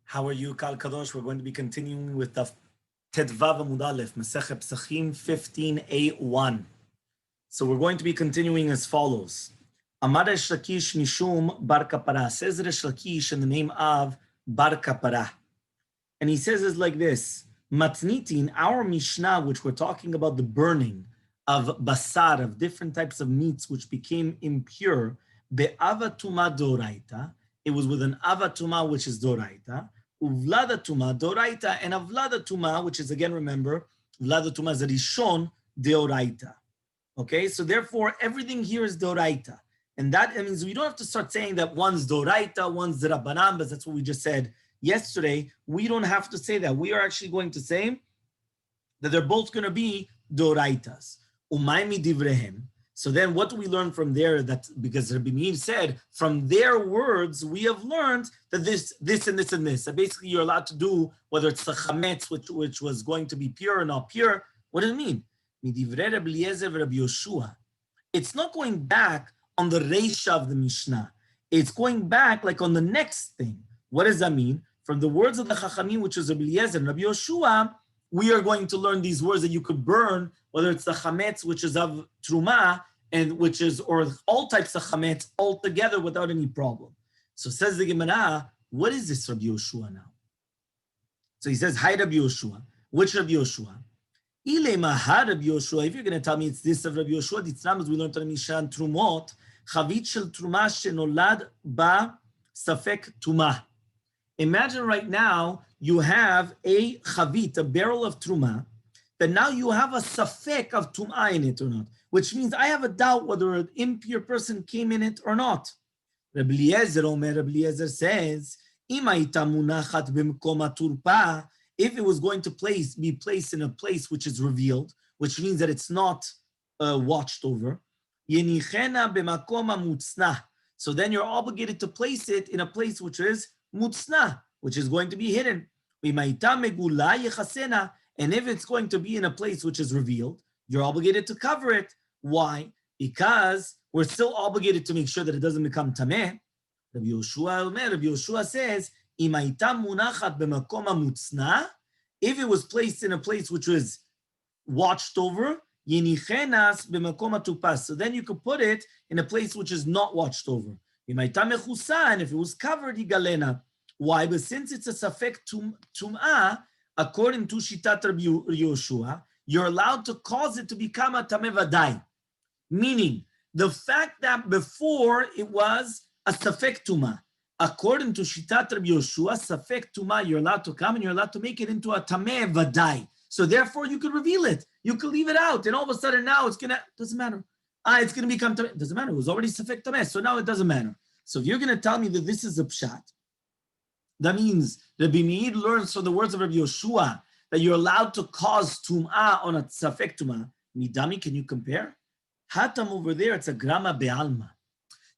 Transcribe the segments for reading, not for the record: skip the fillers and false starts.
How are you, Kal Kadosh? We're going to be continuing with Daf Tedvav Amud Aleph, Masechet Pesachim 15a1. So we're going to be continuing as follows. Amar Resh Lakish Mishum Bar Kapara. Says Resh Lakish in the name of Bar Kapara. And he says it's like this. Matniti, in our Mishnah, which we're talking about the burning of basar, of different types of meats which became impure, be'avatuma doraita, it was with an avatuma, which is doraita, uvladatuma doraita, and avladatuma, which is, again, remember, vladatuma is a rishon deoraita. Okay, so therefore, everything here is doraita. And that means we don't have to start saying that one's doraita, one's rabbanan, but that's what we just said yesterday. We don't have to say that. We are actually going to say that they're both going to be doraitas. Umaymi divrehem. So then what do we learn from there? That because Rabbi Meir said, from their words, we have learned that this, and this, and this. So basically, you're allowed to do, whether it's the chametz, which was going to be pure or not pure. What does it mean? Midivrei Rabbi Eliezer v'Rabbi Yoshua. It's not going back on the reisha of the Mishnah. It's going back like on the next thing. What does that mean? From the words of the Chachamim, which is Rabbi Eliezer and Rabbi Yoshua, we are going to learn these words that you could burn, whether it's the chametz, which is of truma, and which is, or all types of chametz all together without any problem. So says the Gemara, what is this Rabbi Yoshua now? So he says, hi Rabbi Yoshua. Which Rabbi Yoshua? Rabbi Yoshua, if you're going to tell me it's this of Rabbi Yoshua, the Tzlam, we learned on Mishnah and Trumot, chavit shel truma shenolad ba safek tuma. Imagine right now you have a chavit, a barrel of truma, that now you have a safek of tum'ah in it or not, which means I have a doubt whether an impure person came in it or not. Rabbi Eliezer says, if it was going to be placed in a place which is revealed, which means that it's not watched over, so then you're obligated to place it in a place which is mutzna, which is going to be hidden. And if it's going to be in a place which is revealed, you're obligated to cover it. Why? Because we're still obligated to make sure that it doesn't become tameh. Rabbi Yoshua says, if it was placed in a place which was watched over, so then you could put it in a place which is not watched over. And if it was covered, why? But since it's a safek tum'ah, according to Shitat Rabbi Yoshua, you're allowed to cause it to become a tameh vadai. Meaning, the fact that before it was a safek tum'ah, according to Shitat Rabbi Yoshua, safek tum'ah, you're allowed to come and you're allowed to make it into a tameh vadai. So therefore, you could reveal it. You could leave it out. And all of a sudden now it's doesn't matter. It's going to become tameh. It doesn't matter. It was already safek tameh. So now it doesn't matter. So if you're going to tell me that this is a pshat, that means Rabbi Meir learns from the words of Rabbi Yoshua that you're allowed to cause tum'ah on a safek tum'ah. Midami, can you compare? Hatam over there, it's a grama be'alma.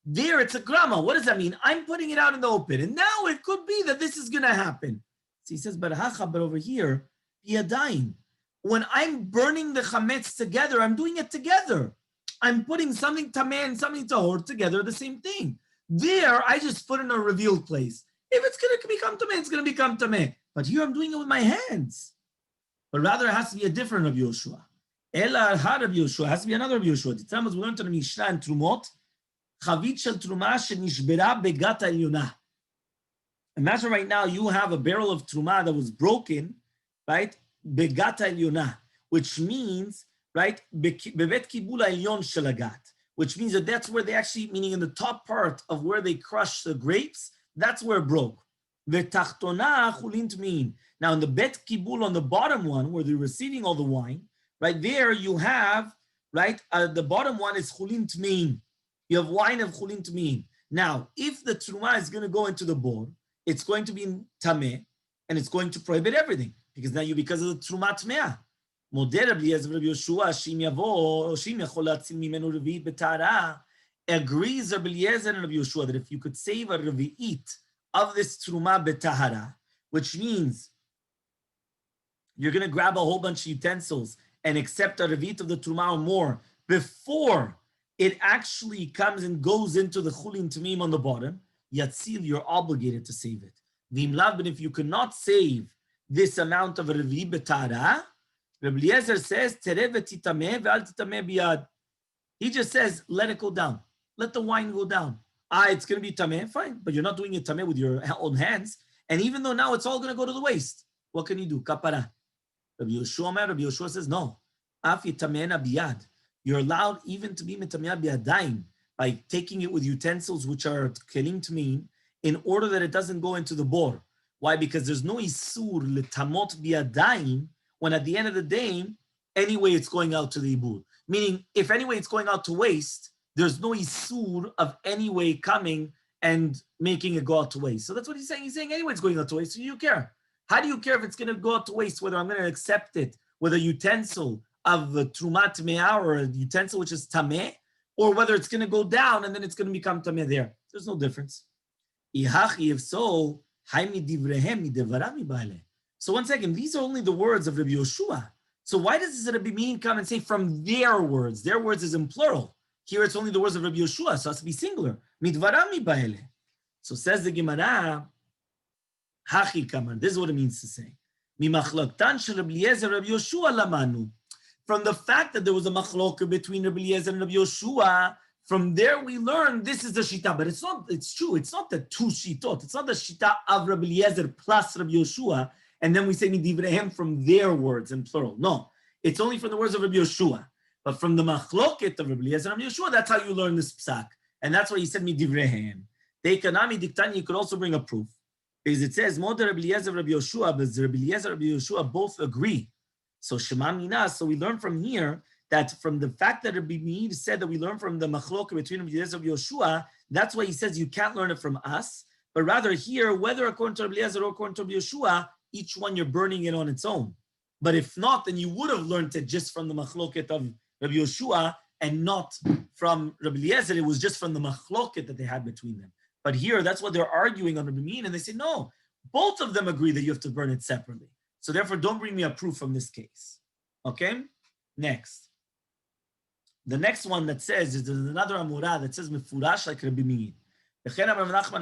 There, it's a grama. What does that mean? I'm putting it out in the open. And now it could be that this is going to happen. So he says, but over here, biyadayim. When I'm burning the chametz together, I'm doing it together. I'm putting something tameh and something tahor together, the same thing. There, I just put in a revealed place. If it's going to become tameh, it's going to become tameh. But here I'm doing it with my hands. But rather, it has to be a different Rabbi Yoshua. Ela ha Rabbi Yoshua, it has to be another Rabbi Yoshua. The time we learned in the Mishnah and Trumot, chavit shel truma shenishbera begat ha'elyonah. Imagine right now you have a barrel of truma that was broken, right? Begat ha'elyonah, which means, right, bebet kibul ha'elyon shel hagat, which means that that's where they actually, meaning in the top part of where they crush the grapes, that's where it broke. V'tachtona chulin tmein. Now in the bet kibul, on the bottom one, where they're receiving all the wine, right there you have, right, the bottom one is chulin tmein. You have wine of chulin tmein. Now, if the truma is going to go into the bowl, it's going to be tameh, and it's going to prohibit everything, because now because of the truma tmeah. Modeh Rabbi Eliezer Rabbi Yoshua, shim yavo, shim yachol latzil mimenu revi'it betara. Agrees Rabbi Eliezer and Rabbi Yoshua that if you could save a revi'it of this truma betahara, which means you're going to grab a whole bunch of utensils and accept a revi'it of the truma or more before it actually comes and goes into the chulin tamim on the bottom, yatzil, you're obligated to save it. V'im lav, but if you cannot save this amount of revi betara, Rabbi Eliezer says, Tereh v'titameh ve'al titameh biyad. He just says, let it go down. Let the wine go down. It's going to be tameh, fine, but you're not doing it tameh with your own hands. And even though now it's all going to go to the waste, what can you do? Kapara. Rabbi Yoshua says, no. Af yitamehna biyad. You're allowed even to be mitameh biyadayim by taking it with utensils which are kelim tmeim in order that it doesn't go into the bor. Why? Because there's no isur letamot biyadayim when at the end of the day, anyway, it's going out to the ibur. Meaning, if anyway it's going out to waste, there's no isur of anyway coming and making it go out to waste. So that's what he's saying. He's saying anyway it's going out to waste, so you care. How do you care if it's going to go out to waste, whether I'm going to accept it with a utensil of trumat me'ah or a utensil which is tameh, or whether it's going to go down and then it's going to become tameh there? There's no difference. If so, so one second, these are only the words of Rabbi Yoshua. So why does Rabbi Meir come and say from their words? Their words is in plural. Here it's only the words of Rabbi Yoshua, so it has to be singular. So says the Gemara, Hachi Kamar. This is what it means to say. From the fact that there was a machlok between Rabbi Eliezer and Rabbi Yoshua, from there we learn this is the shita. But it's not, it's true, it's not the two shitot. It's not the shita of Rabbi Eliezer plus Rabbi Yoshua, and then we say midivrehem from their words in plural. No, it's only from the words of Rabbi Yoshua. But from the machloket of Rabbi Eliezer and Rabbi Yoshua, that's how you learn this psak. And that's why he said midivrehem. Teikanami diktani, you could also bring a proof. Because it says, Moder Rabbi Eliezer Rabbi Yoshua, but Rabbi Eliezer and Rabbi Yoshua both agree. So Shema Mina, so we learn from here that from the fact that Rabbi Meir said that we learn from the machloket between Rabbi Eliezer and Rabbi Yoshua, that's why he says you can't learn it from us, but rather here, whether according to Rabbi Eliezer or according to Rabbi Yoshua, each one you're burning it on its own. But if not, then you would have learned it just from the machloket of Rabbi Yoshua and not from Rabbi Eliezer. It was just from the machloket that they had between them. But here, that's what they're arguing on Rabbi Meir, and they say, no, both of them agree that you have to burn it separately. So therefore, don't bring me a proof from this case. Okay? Next. The next one that says, is another Amurah that says, Mefurash like Rabbi Meir. Says Rav Nachman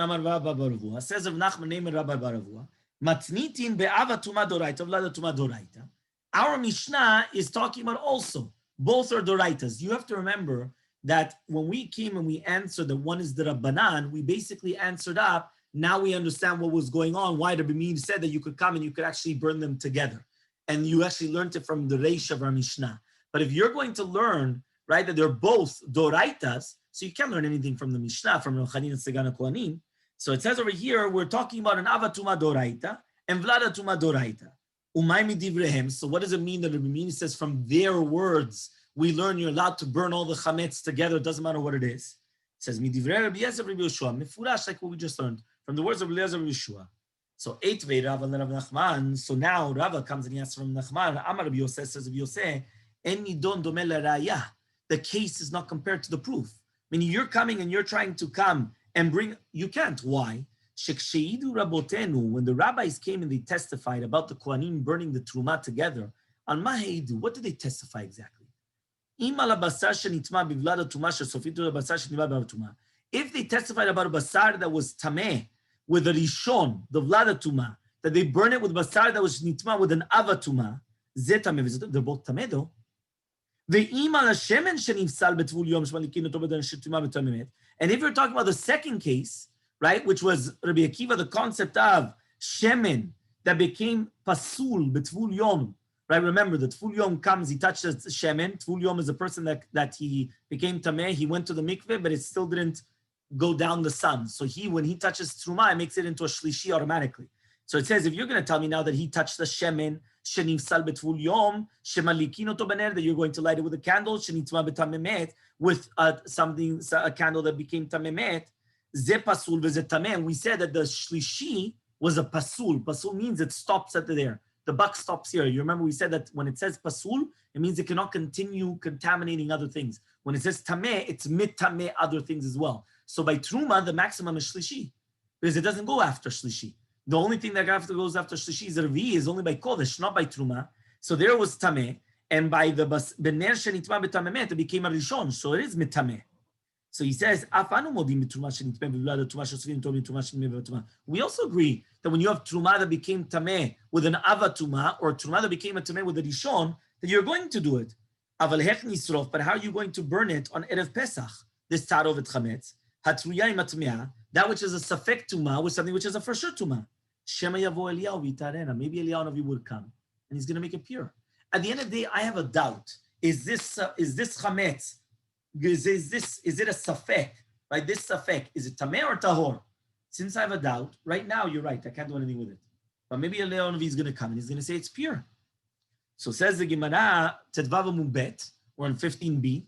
named Rabbi Baravua. Matnitin be'ava tuma doraita, vlada tuma doraita. Our Mishnah is talking about also, both are doraitas. You have to remember that when we came and we answered that one is the Rabbanan, we basically answered up. Now we understand what was going on, why Rabbi Meir said that you could come and you could actually burn them together. And you actually learned it from the Reish of our Mishnah. But if you're going to learn, right, that they're both doraitas, so you can't learn anything from the Mishnah, from Rochanin and Segana Kohanim. So it says over here, we're talking about an avatuma doraita and vladatuma doraita. Umay midivrehem. So what does it mean that Rabbi Meir says from their words, we learn you're allowed to burn all the chametz together, it doesn't matter what it is. It says, midivrei Rabbi Eliezer Rabbi Yoshua, mefurash, like what we just learned, from the words of Rabbi Eliezer Rabbi Yoshua. So eitvei Rava and Rav Nachman. So now Rava comes and he asks from Nachman, Amar Rabbi Yosef says Rabbi Yosef, en nidon domeh laraya. The case is not compared to the proof. Meaning you're coming and you're trying to come and bring, you can't. Why? Sheksheidu rabotenu, when the rabbis came and they testified about the Kohanim burning the truma together, on maheidu, what did they testify exactly? If they testified about a basar that was tameh with a rishon, the vlada tuma, that they burn it with basar that was nitma with an avatuma, they're both tameh though. And if you're talking about the second case, right, which was Rabbi Akiva, the concept of shemen that became pasul betvul yom, right? Remember, the tvul yom comes, he touches shemen. Tvul yom is a person that he became tameh. He went to the mikveh, but it still didn't go down the sun. So when he touches truma, it makes it into a shlishi automatically. So it says, if you're going to tell me now that he touched the shemen, shenivsal betvul yom, shemalikin oto baner, that you're going to light it with a candle, shenitma betamemet, with a candle that became tamemet, ze pasul veze tameh. We said that the shlishi was a pasul. Pasul means it stops at there. The buck stops here. You remember we said that when it says pasul, it means it cannot continue contaminating other things. When it says tameh, it's mitameh other things as well. So by truma, the maximum is shlishi, because it doesn't go after shlishi. The only thing that goes after shlishi is revi is only by kodesh, not by truma. So there was tameh, and by the bener shenitma betamemet, it became a rishon, so it is mitameh. So he says, we also agree that when you have truma that became tameh with an avatuma or truma that became a tameh with a rishon, that you're going to do it. But how are you going to burn it on Erev Pesach? This tarov et chametz, hatruya imatmea, that which is a safek tuma with something which is a for sure tuma. Shema yavo Eliyahu v'tarena. Maybe Eliyahu Navi would come and he's going to make it pure. At the end of the day, I have a doubt. Is this chametz? Is it a safek? Right? This safek, is it tameh or tahor? Since I have a doubt, right now you're right. I can't do anything with it. But maybe Eliyahu Navi is going to come and he's going to say it's pure. So says the Gemara, Tedvav Mubet, we're on 15b,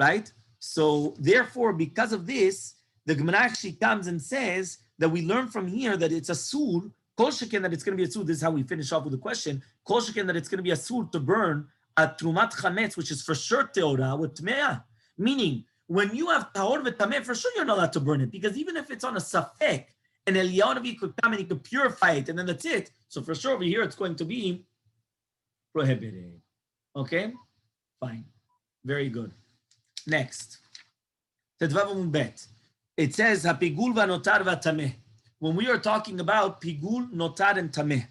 right? So therefore, because of this, the Gemara actually comes and says that we learn from here that it's a sur, kol sheken that it's going to be a sur. This is how we finish off with the question. Kol sheken that it's going to be a sur to burn a trumat chametz, which is for sure teora with tmeah. Meaning, when you have tahor v'tameh, for sure you're not allowed to burn it, because even if it's on a safek, and Eliyahu Navi could come and he could purify it, and then that's it. So for sure over here it's going to be prohibited. Okay? Fine. Very good. Next. It says, Hapigul v'notar v'tameh. When we are talking about pigul, notar, and tameh.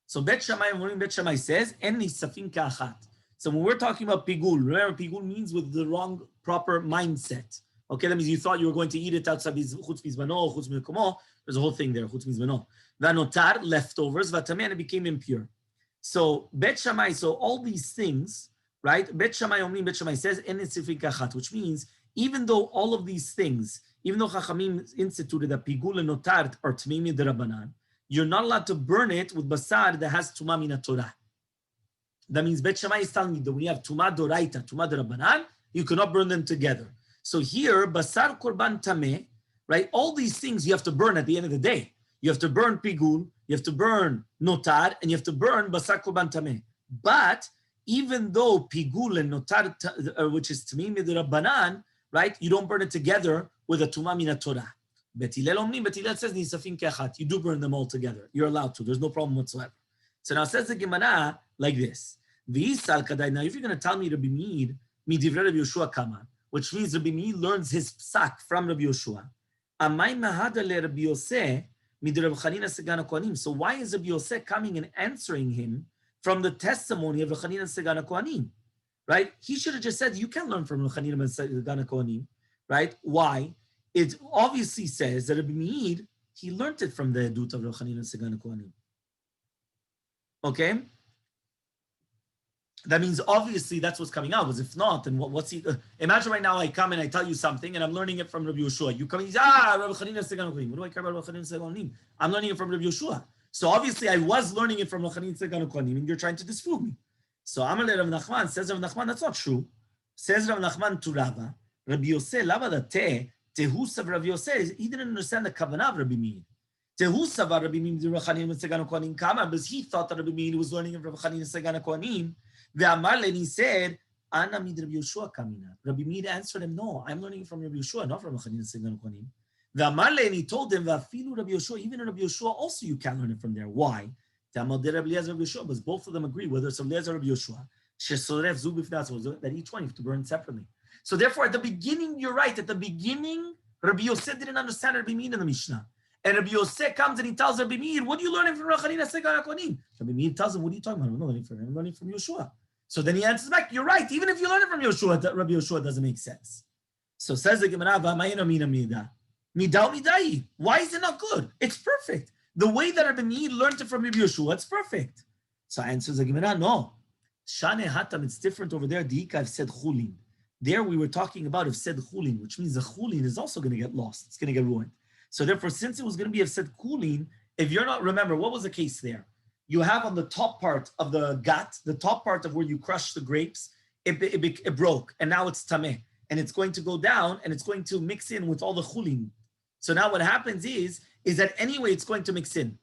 So Bet Shammai says, En nisafin ka'achat. So when we're talking about pigul, remember pigul means with the wrong, proper mindset. Okay, that means you thought you were going to eat it outside chutz mizmano, chutz mikomo. There's a whole thing there, chutz mizmano. V'notar, leftovers, v'tameh, and it became impure. So Bet Shammai, so all these things, right? Bet Shammai says, En nisafin ka'achat, which means even though all of these things, even though Chachamim instituted that pigul and notar are tmeimi derabanan, you're not allowed to burn it with basar that has tuma mina Torah. That means Bet Shammai is telling me that when you have tuma doraita, tuma derabanan, you cannot burn them together. So here, basar korban tameh, right? All these things you have to burn at the end of the day. You have to burn pigul, you have to burn notar, and you have to burn basar korban tameh. But even though pigul and notar, which is tmeimi derabanan, right? You don't burn it together with a tuma mina Torah. Bet Hillel says nisafin ke'achat. You do burn them all together. You're allowed to. There's no problem whatsoever. So now says the Gemara like this. Now, if you're going to tell me Rabbi Meir, midivrei Rabbi Yoshua kama, which means Rabbi Meir learns his psak from Rabbi Yoshua. Amay mahada le Rabbi Yoseh midrei Rabbi Chanina Segan HaKohanim. So why is Rabbi Yoseh coming and answering him from the testimony of Rabbi Chanina Segan HaKohanim? Right? He should have just said, you can learn from Rabbi Chanina Segan HaKohanim. Right? Why? It obviously says that Rabbi Meir, he learned it from the Edut of Rabbi Chanina Segan HaKohanim. Okay? That means obviously that's what's coming out. Because if not, then what's he? Imagine right now I come and I tell you something and I'm learning it from Rabbi Yoshua. You come and you say, Rabbi Chanina Segan HaKohanim. What do I care about Rabbi Chanina Segan HaKohanim? I'm learning it from Rabbi Yoshua. So obviously I was learning it from Rabbi Chanina Segan HaKohanim and you're trying to disprove me. So Amalei Rav Nachman, says Rav Nachman, that's not true. Says Rav Nachman to Rava, Rabbi Yosef, Lava the Tehus of Rabbi Yosef, he didn't understand the kavanah of Rabbi Meir. Tehus of Rabbi Meir, Rabbi Chanina Segan HaKohanim Kama, because he thought that Rabbi Meir was learning of Rabbi Chanina Segan HaKohanim. Ve'amar and he said, Ana mid Rabbi Yoshua kamina. Rabbi Meir answered him, no, I'm learning from Rabbi Yoshua, not from Rabbi Chanina Segan HaKohanim. Ve'amar and he told him, Ve'afilu Rabbi Yoshua, even Rabbi Yoshua also you can't learn it from there. Why? Because both of them agree, whether it's Rabbi Eliezer or Rabbi Yoshua, that each one you have to burn separately. So therefore, at the beginning, you're right. At the beginning, Rabbi Yosef didn't understand Rabbi Meir in the Mishnah. And Rabbi Yosef comes and he tells Rabbi Meir, what are you learning from Rabbi Chanina Segan HaKohanim? Rabbi Meir tells him, what are you talking about? I'm not learning from him. I'm learning from Yoshua. So then he answers back, you're right. Even if you learn it from Yoshua, Rabbi Yoshua doesn't make sense. So says the Gemara, why is it not good? It's perfect. The way that Rabbi Meir learned it from Rabbi Yoshua, it's perfect. So answers the Gemara, no. Shane Hatam, it's different over there. I've said chulin. There we were talking about if said chulin, which means the chulin is also going to get lost. It's going to get ruined. So therefore, since it was going to be if said chulin, if you're not, remember, what was the case there? You have on the top part of the gut, the top part of where you crush the grapes, it broke, and now it's tameh. And it's going to go down, and it's going to mix in with all the chulin. So now what happens is that anyway it's going to mix in,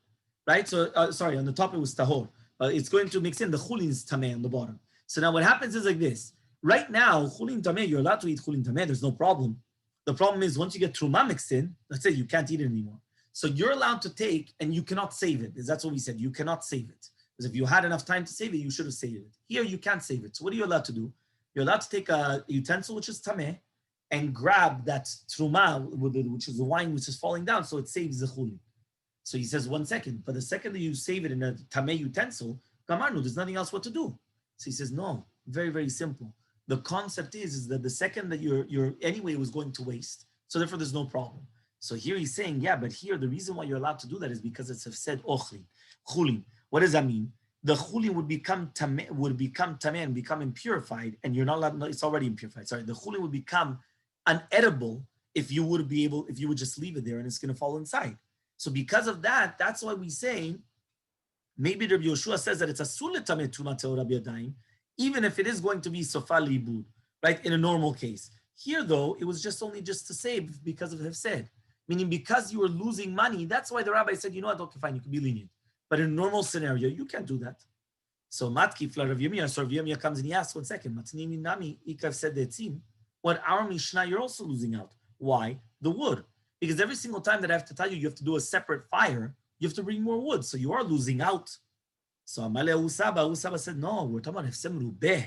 right? So, sorry, on the top it was tahor. It's going to mix in, the chulin is tameh on the bottom. So now what happens is like this. Right now, chulin tameh, you're allowed to eat chulin tameh, there's no problem. The problem is once you get truma mixed in, let's say you can't eat it anymore. So you're allowed to take, and you cannot save it. That's what we said, you cannot save it. Because if you had enough time to save it, you should have saved it. Here, you can't save it. So what are you allowed to do? You're allowed to take a utensil, which is tameh, and grab that truma, which is the wine which is falling down, so it saves the chulin. So he says, 1 second, but the second that you save it in a tameh utensil, gamarnu, there's nothing else what to do. So he says, no, very, very simple. The concept is that the second that you're anyway was going to waste, so therefore there's no problem. So here he's saying, yeah, but here the reason why you're allowed to do that is because it's said ochlin, chulin. What does that mean? The chulin would become tameh and become impurified, and you're not allowed. No, it's already impurified. Sorry, the chulin would become unedible if you would just leave it there, and it's going to fall inside. So because of that, that's why we say maybe Rabbi Yoshua says that it's a tameh tuma teora biyadayim, even if it is going to be sofa libud, right? In a normal case. Here, though, it was only to save because of hefsed, meaning because you were losing money. That's why the rabbi said, you know what? Okay, fine, you can be lenient. But in a normal scenario, you can't do that. So Matkif la Rav Yirmiyah, so Rav Yirmiyah comes and he asks, 1 second, Matnimi Nami, Ikav said the etzim. What our Mishnah, you're also losing out. Why? The wood. Because every single time that I have to tell you, you have to do a separate fire, you have to bring more wood. So you are losing out. So Amalei Usaba said, no, we're talking about Hefsem Rubeh,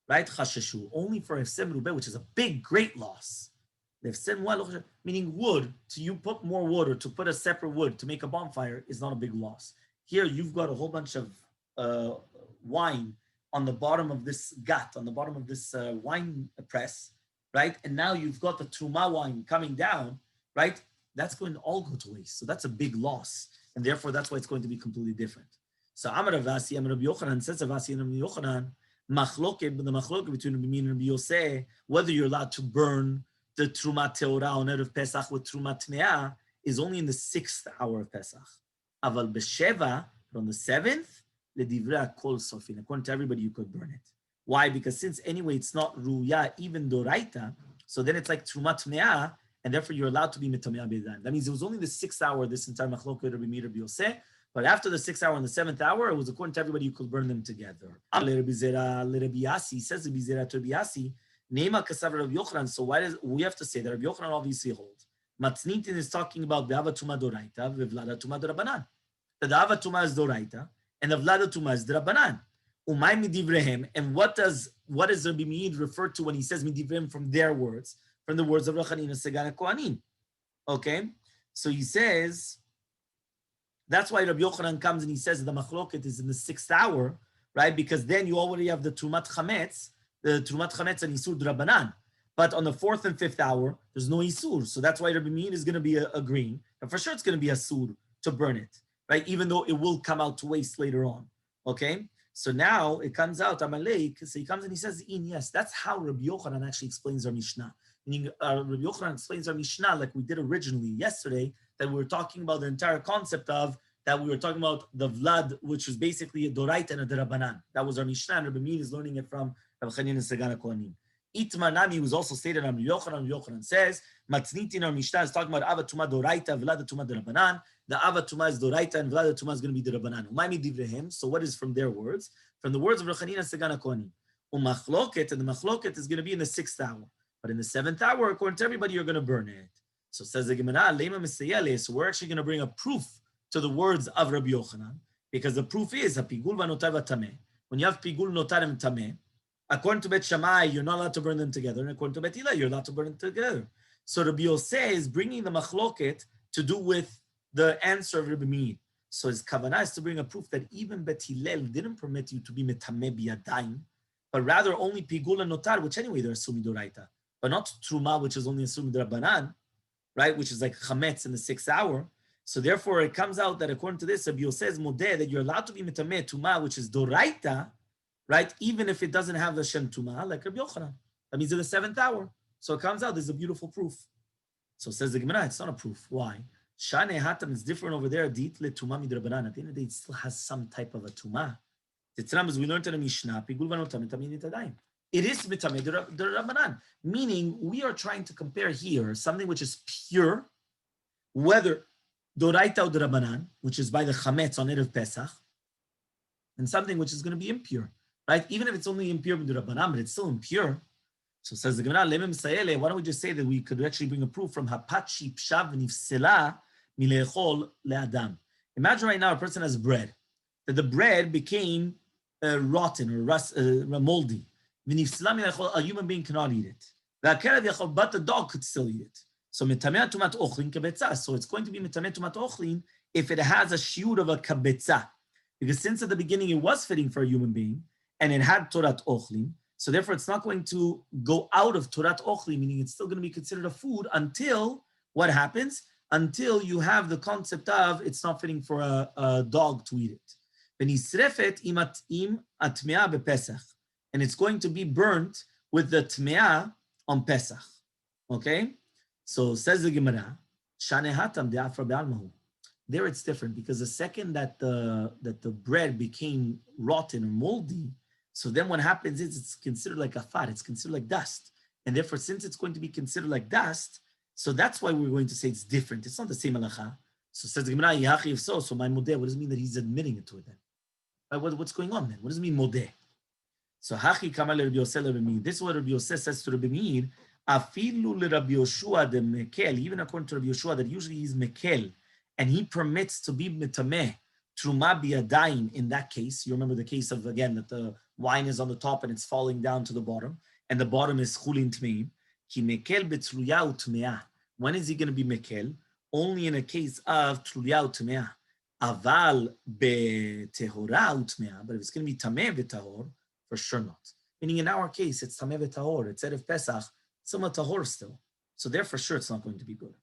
right? Chasheshu, only for Hefsem Rubeh, which is a big, great loss. Meaning wood, you put more wood or to put a separate wood to make a bonfire is not a big loss. Here, you've got a whole bunch of wine on the bottom of this gat, on the bottom of this wine press, right? And now you've got the truma wine coming down, right? That's going to all go to waste. So that's a big loss. And therefore, that's why it's going to be completely different. So Amar Avasi, Amar Rabbi Yochanan, says Avasi and Rabbi Yochanan, the machloke between Rabbi Meir and Rabbi Yosef, whether you're allowed to burn the truma teora on Erev Pesach with truma tmeah is only in the 6th hour of Pesach. Aval b'sheva, but on the 7th, ledivrei kol sofin. According to everybody, you could burn it. Why? Because since anyway it's not ruya, even doraita, so then it's like truma tmeah, and therefore you're allowed to be mitamea b'dan. That means it was only the 6th hour, this entire machloket Rabbi Meir Rabbi Yosef, but after the 6th hour and the 7th hour, it was according to everybody, you could burn them together. Rabbi Zera, Rabbi Yasi, says Rabbi Zera to Rabbi Yasi, Neima kasav Rabbi Yochanan. So why does we have to say that Rabbi Yochanan obviously holds? Matnitin is talking about the avatuma doraita, v'vlada tuma dorabanan. The avatuma is doraita, and the vlada tuma is dorabanan. Umay midivrehem. And what does Rabbi Meir refer to when he says midivrehem from their words, from the words of Rachanina Segana Kohanim? Okay, so he says that's why Rabbi Yochanan comes and he says the machloket is in the 6th hour, right? Because then you already have the trumat chametz. The Trumat Chametz and Isur Drabanan. But on the 4th and 5th hour, there's no Isur. So that's why Rabbi Meir is going to be agreeing. And for sure it's going to be Asur to burn it, right? Even though it will come out to waste later on. Okay? So now it comes out, Amalek, so he comes and he says, yes, that's how Rabbi Yochanan actually explains our Mishnah. Meaning Rabbi Yochanan explains our Mishnah like we did originally yesterday, that we were talking about the entire concept of that we were talking about the Vlad, which was basically a Doraita and a Derabanan. That was our Mishnah, and Rabbi Meir is learning it from Rabbi Chanina Segana Kohanim. Itmar Nami was also stated on Rabbi Yochanan. Rabbi Yochanan says, Matzniti in our Mishnah is talking about Avatuma Doraita, Vlada Tuma Derabanan. The Avatuma is Doraita and Vlada Tuma is going to be Derabanan. Umami Divrehem. So what is from their words? From the words of Rabbi Chanina Segana Kohanim. Umachloket, and the Machloket is going to be in the 6th hour. But in the 7th hour, according to everybody, you're going to burn it. So says the Gemara, Lema Meseyele. So we're actually going to bring a proof to the words of Rabbi Yochanan, because the proof is Pigul vanotar vatameh. When you have Pigul notar and tameh, according to Bet Shammai, you're not allowed to burn them together, and according to Bet Hillel, you're allowed to burn them together. So Rabbi Yosef is bringing the machloket to do with the answer of Rabbi Meir. So his kavanah is to bring a proof that even Bet Hillel didn't permit you to be metameh biyadayim, but rather only Pigul and notar, which anyway they're assuming doraita, but not truma, which is only assuming drabanan, right? Which is like chametz in the 6th hour. So therefore, it comes out that according to this, Rabbi Yosef is modeh, that you're allowed to be metameh tuma, which is doraita, right? Even if it doesn't have the shem tuma, like Rabbi Yochanan. That means in the 7th hour. So it comes out, there's a beautiful proof. So says the Gemara, it's not a proof. Why? Shane hatam is different over there. Dit le tuma midrabanan. At the end of the day, it still has some type of a tuma. Tetzram, as we learned in the Mishnah, pigul vanotam metameh nitadayim. It is metameh derabanan, meaning we are trying to compare here something which is pure, whether Doraita or Derabanan, which is by the Chametz on Erev Pesach, and something which is going to be impure, right? Even if it's only impure with Derabanan, but it's still impure. So says the Gemara, Lemem Sayele, why don't we just say that we could actually bring a proof from Hapachi Pshav Nifsela Milechol Le'adam. Imagine right now a person has bread, that the bread became rotten or moldy. A human being cannot eat it. But the dog could still eat it. So mitameh tumat ochlin kabetza. So it's going to be mitameh tumat ochlin if it has a shiur of a kabetza. Because since at the beginning it was fitting for a human being, and it had Torat Ochlin, so therefore it's not going to go out of Torat Ochlin, meaning it's still going to be considered a food until what happens? Until you have the concept of it's not fitting for a dog to eat it. And it's going to be burnt with the tmeah on Pesach. Okay? So says the Gemara, there it's different because the second that the bread became rotten or moldy, so then what happens is it's considered like a fat, it's considered like dust. And therefore, since it's going to be considered like dust, so that's why we're going to say it's different. It's not the same halacha. So says the Gemara, if so my modeh, what does it mean that he's admitting it to it then? What's going on then? What does it mean modeh? So hachi kamal Rabbi Yosef Rabbi Meir. This is what Rabbi Yosef says to Rabbi Meir. Afilu Rabbi Yoshua de mekel. Even according to Rabbi Yoshua, that usually he's mekel, and he permits to be mitameh truma biyadayim. In that case, you remember the case of again that the wine is on the top and it's falling down to the bottom, and the bottom is chulin tmeim. Ki mekel betruya utmea. When is he going to be mekel? Only in a case of truya utmea. Aval betehora utmea. But if it's going to be tameh betahor, for sure not. Meaning in our case, it's tameh betahor. It's Erev Pesach. It's somewhat tahor still. So there for sure it's not going to be good.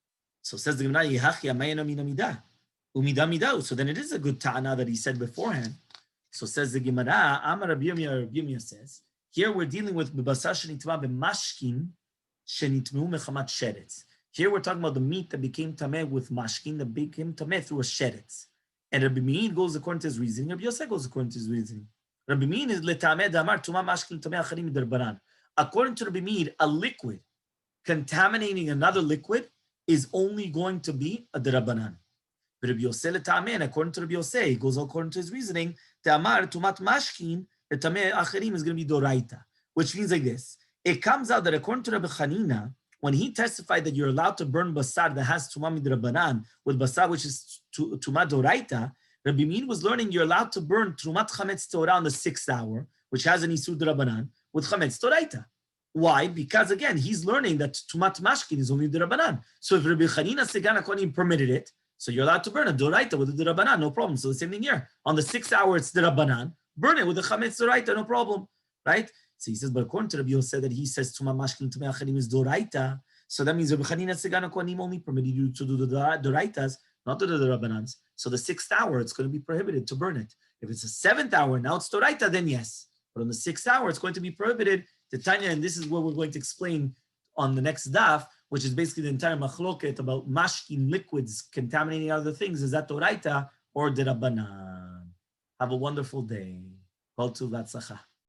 So says the Gemara, Yihachi amayna mina midah. Umida midah. So then it is a good ta'ana that he said beforehand. So says the Gemara, Amar Rabbi Yirmiyah says, here we're dealing with b'basar shenitma b'mashkin shenitmu mechamat sheretz. Here we're talking about the meat that became tameh with mashkin, that became tameh through a sheretz. And Rabbi Meir goes according to his reasoning. Rabbi Yosef goes according to his reasoning. Rabbi Meir is letameh damar tuma mashkin tameh acharim midarbanan. According to Rabbi Meir, a liquid contaminating another liquid is only going to be a derabanan. But Rabbi Yosef letameh, according to Rabbi Yosef, he goes according to his reasoning. Tamar tumat mashkin letameh acharim is going to be doraita, which means like this. It comes out that according to Rabbi Chanina, when he testified that you're allowed to burn basar that has tumah midrabanan with basar which is tumah doraita, Rabbi Meir was learning you're allowed to burn trumat chametz torah on the 6th hour, which has an isur drabanan, with chametz toraita. Why? Because again, he's learning that tumat mashkin is only drabanan. So if Rabbi Chanina Segan Akonim permitted it, so you're allowed to burn a doraita with a drabanan, no problem. So the same thing here. On the 6th hour, it's drabanan. Burn it with the chametz toraita, no problem, right? So he says, but according to Rabbi Yosef that he says tumat mashkin tumei acharim is doraita. So that means Rabbi Chanina Segan Akonim only permitted you to do the doraitas, not the drabanans. So the 6th hour, it's going to be prohibited to burn it. If it's the 7th hour, now it's doraita, then yes. But on the 6th hour, it's going to be prohibited. The Tanya, and this is what we're going to explain on the next daf, which is basically the entire machloket about mashkin liquids contaminating other things. Is that doraita or derabanan? Have a wonderful day. Kol tuv v'atzlacha.